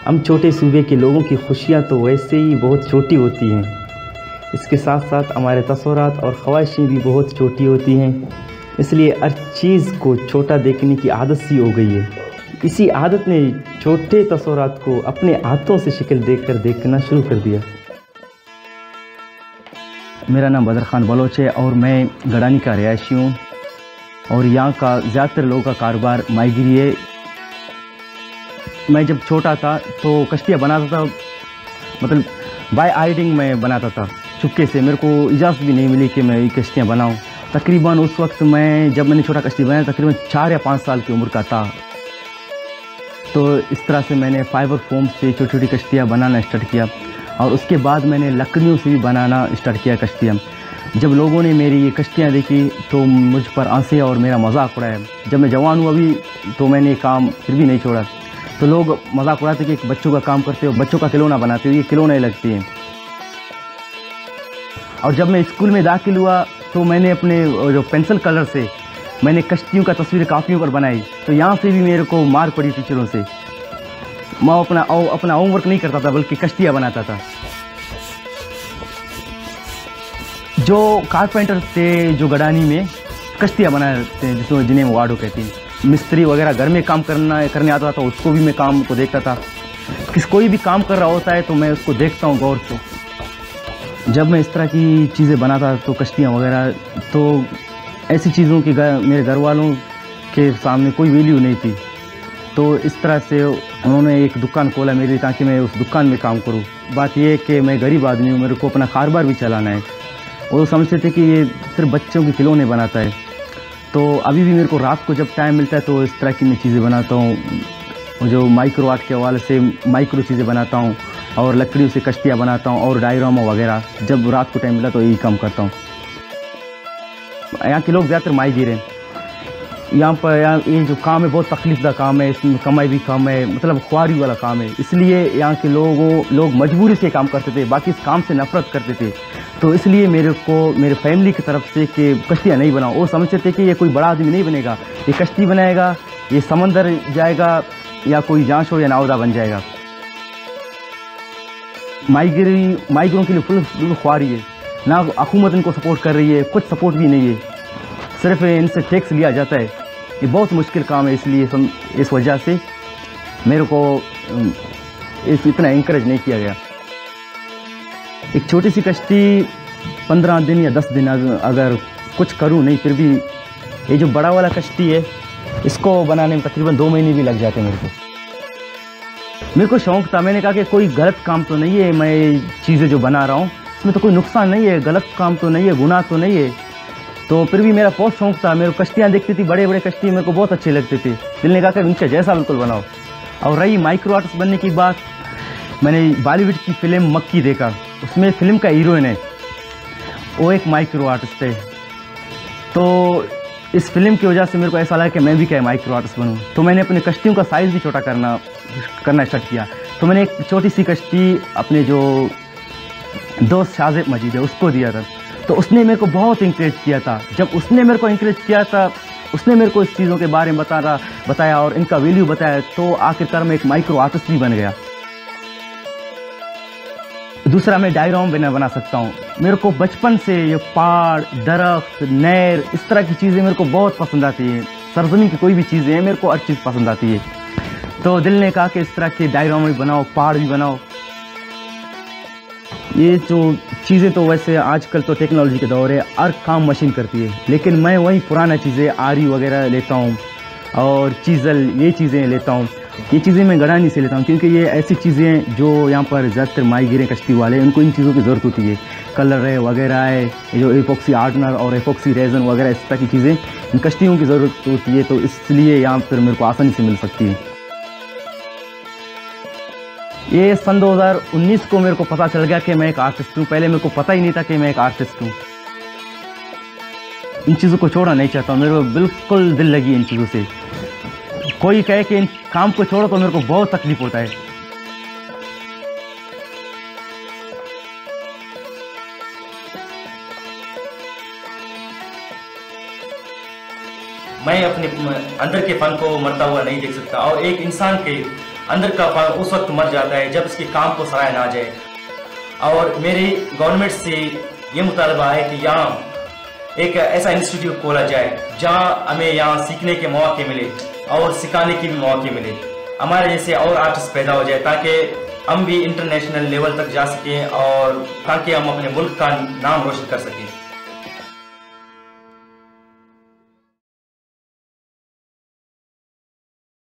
हम छोटे सूबे के लोगों की खुशियाँ तो वैसे ही बहुत छोटी होती हैं, इसके साथ साथ हमारे तसव्वुरात और ख्वाहिशें भी बहुत छोटी होती हैं। इसलिए हर चीज़ को छोटा देखने की आदत सी हो गई है। इसी आदत ने छोटे तसव्वुरात को अपने हाथों से शक्ल देकर देखना शुरू कर दिया। मेरा नाम बदर ख़ान बलोच है और मैं गड़ानी का रिहायशी हूँ और यहाँ का ज़्यादातर लोगों का कारोबार माहीगिरी है। मैं जब छोटा था तो कश्तियाँ बनाता था, मतलब बाय आइडिंग मैं बनाता था चुपके से। मेरे को इजाज़त भी नहीं मिली कि मैं ये कश्तियाँ बनाऊँ। तकरीबन उस वक्त जब मैंने छोटा कश्ती बनाया तकरीबन 4 या 5 साल की उम्र का था। तो इस तरह से मैंने फाइबर फोम से छोटी छोटी कश्तियाँ बनाना स्टार्ट किया और उसके बाद मैंने लकड़ियों से भी बनाना स्टार्ट किया कश्तियाँ। जब लोगों ने मेरी ये कश्तियाँ देखी तो मुझ पर हंसे और मेरा मजाक उड़ाया। जब मैं जवान हुआ अभी तो मैंने काम फिर भी नहीं छोड़ा। तो लोग मजाक उड़ाते कि एक बच्चों का काम करते हो, बच्चों का खिलौना बनाते हो, ये खिलौने लगती हैं। और जब मैं स्कूल में दाखिल हुआ तो मैंने अपने जो पेंसिल कलर से मैंने कश्तियों का तस्वीर काफ़ियों पर बनाई। तो यहाँ से भी मेरे को मार पड़ी टीचरों से। मैं अपना होमवर्क नहीं करता था बल्कि कश्तियाँ बनाता था। जो कारपेंटर थे जो गड़ानी में कश्तियाँ बनाते हैं जिन्हें वार्डो कहते हैं, मिस्त्री वगैरह घर में काम करने आता था, उसको भी मैं काम को देखता था। कोई भी काम कर रहा होता है तो मैं उसको देखता हूँ गौर से। जब मैं इस तरह की चीज़ें बनाता तो कश्तियाँ वगैरह, तो ऐसी चीज़ों की मेरे घर वालों के सामने कोई वैल्यू नहीं थी। तो इस तरह से उन्होंने एक दुकान खोला मेरे लिए ताकि मैं उस दुकान में काम करूं। बात यह है कि मैं गरीब आदमी हूं, मेरे को अपना कारोबार भी चलाना है। वो समझते थे कि ये सिर्फ बच्चों के खिलौने बनाता है। तो अभी भी मेरे को रात को जब टाइम मिलता है तो इस तरह की मैं चीज़ें बनाता हूँ। जो माइक्रो आर्ट के हवाले से माइक्रो चीज़ें बनाता हूँ और लकड़ियों से कश्तियाँ बनाता हूँ और डायरामा वगैरह। जब रात को टाइम मिला तो यही काम करता हूँ। यहाँ के लोग ज़्यादातर माहीगिर हैं। यहाँ ये जो काम है बहुत तकलीफ़दा काम है, इसमें कमाई भी कम है, मतलब ख्वारी वाला काम है। इसलिए यहाँ के लोग मजबूरी से काम करते थे, बाकी इस काम से नफ़रत करते थे। तो इसलिए मेरे फैमिली की तरफ से कि कश्तियाँ नहीं बनाओ। वो समझते थे कि ये कोई बड़ा आदमी नहीं बनेगा, ये कश्ती बनाएगा, ये समंदर जाएगा या कोई जांच हो या नावदा बन जाएगा। माहीगिरों के लिए फुल ख्वारी है, ना हुकूमत इनको सपोर्ट कर रही है, कुछ सपोर्ट भी नहीं है, सिर्फ इनसे टैक्स लिया जाता है। ये बहुत मुश्किल काम है, इसलिए इस वजह से मेरे को इतना इंकरेज नहीं किया गया। एक छोटी सी कश्ती 15 दिन या 10 दिन अगर कुछ करूं नहीं, फिर भी ये जो बड़ा वाला कश्ती है इसको बनाने में तकरीबन 2 महीने भी लग जाते हैं मेरे को शौक़ था। मैंने कहा कि कोई गलत काम तो नहीं है, मैं चीज़ें जो बना रहा हूँ इसमें तो कोई नुकसान नहीं है, गलत काम तो नहीं है, गुनाह तो नहीं है। तो फिर भी मेरा बहुत शौक़ था। मेरे को कश्तियाँ देखती थी, बड़े बड़े कश्ती मेरे को बहुत अच्छे लगते थे। दिल ने कहा कि उनके जैसा बिल्कुल बनाओ। और रही माइक्रो आर्टिस्ट बनने की बात, मैंने बॉलीवुड की फिल्म मक्की देखा, उसमें फिल्म का हीरोइन है वो एक माइक्रो आर्टिस्ट है। तो इस फिल्म की वजह से मेरे को ऐसा लगा कि मैं भी क्या माइक्रो आर्टिस्ट बनूँ। तो मैंने अपने कश्तियों का साइज़ भी छोटा करना स्टार्ट किया। तो मैंने एक छोटी सी कश्ती अपने जो दोस्त शाहज़ेब मजीद है उसको दिया था। तो उसने मेरे को बहुत इंकरेज किया था। जब उसने मेरे को इंकरेज किया था, उसने मेरे को इस चीज़ों के बारे में बताया और इनका वैल्यू बताया, तो आखिरकार मैं एक माइक्रो आर्टिस्ट भी बन गया। दूसरा, मैं डायरामा बना सकता हूँ। मेरे को बचपन से ये पहाड़, दरख्त, नहर, इस तरह की चीज़ें मेरे को बहुत पसंद आती हैं। सरजमीन की कोई भी चीज़ें हैं मेरे को हर चीज़ पसंद आती है। तो दिल ने कहा कि इस तरह के डायरामा भी बनाओ, पहाड़ भी बनाओ। ये जो चीज़ें तो वैसे आजकल तो टेक्नोलॉजी के दौर है, हर काम मशीन करती है, लेकिन मैं वही पुराना चीज़ें आरी वगैरह लेता हूँ और चीज़ल, ये चीज़ें लेता हूँ। ये चीज़ें मैं गड़ानी से लेता हूँ क्योंकि ये ऐसी चीज़ें हैं जो यहाँ पर ज़्यादातर माहीगिर कश्ती वाले उनको इन चीज़ों की ज़रूरत होती है। कलर है वगैरह है, ये जो एपॉक्सी हार्डनर और एपॉक्सी रेजन वगैरह इस तरह की चीज़ें इन कश्तियों की ज़रूरत होती है। तो इसलिए यहाँ पर मेरे को आसानी से मिल सकती है। ये सन 2019 को मेरे को पता चल गया कि मैं एक आर्टिस्ट हूँ। पहले मेरे को पता ही नहीं था कि मैं एक आर्टिस्ट हूँ। इन चीज़ों को छोड़ना नहीं चाहता हूँ, मेरे को बिल्कुल दिल लगी इन चीज़ों से। कोई कहे कि इन काम को छोड़ो तो मेरे को बहुत तकलीफ होता है। मैं अपने अंदर के फन को मरता हुआ नहीं देख सकता और एक इंसान के अंदर का फन उस वक्त मर जाता है जब इसके काम को सराहा ना जाए। और मेरी गवर्नमेंट से ये मुतालबा है कि यहाँ एक ऐसा इंस्टीट्यूट खोला जाए जहाँ हमें यहाँ सीखने के मौके मिले और सिखाने के भी मौके मिले, हमारे जैसे और आर्टिस्ट पैदा हो जाए ताकि हम भी इंटरनेशनल लेवल तक जा सकें और ताकि हम अपने मुल्क का नाम रोशन कर सकें।